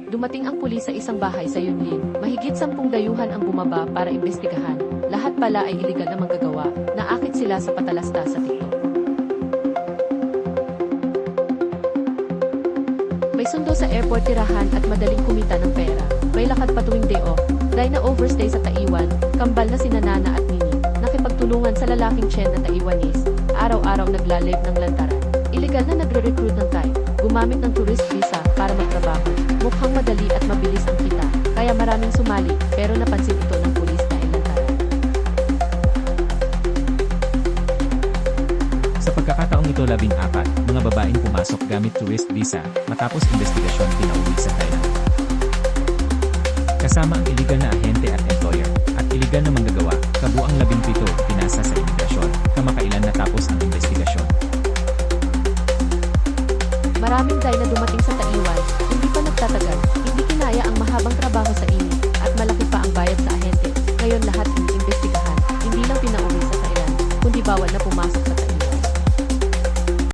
Dumating ang pulis sa isang bahay sa Yunlin. Mahigit 10 dayuhan ang bumaba para imbestigahan. Lahat pala ay iligal na manggagawa. Naakit sila sa patalasta sa TikTok. May sundo sa airport, tirahan at madaling kumita ng pera. May lakad pa tuwing day off. Dahil na overstay sa Taiwan, kambal na sina Nana at Nini. Nakipagtulungan sa lalaking Chen na Taiwanese. Araw-araw nagla-live ng lantaran. Illegal na nagre-recruit ng Thai. Gumamit ng tourist visa para magtrabaho. Mukhang madali at mabilis ang kita. Kaya maraming sumali, pero napansin ito ng pulis dahil lantaran. Sa pagkakataong ito, 14 mga babaeng pumasok gamit tourist visa matapos investigasyon pinauwi sa Thailand. Kasama ang iligal na ahente at employer, at iligal na manggagawa, kabuang 17 pinasa sa imigrasyon, kamakailan natapos ang investigasyon. Maraming Thai na dumating sa Taiwan, hindi pa nagtatagal, hindi kinaya ang mahabang trabaho sa init, at malaki pa ang bayad sa ahente. Ngayon lahat iniimbestigahan, hindi lang pinauwi sa Thailand, kundi bawal na pumasok sa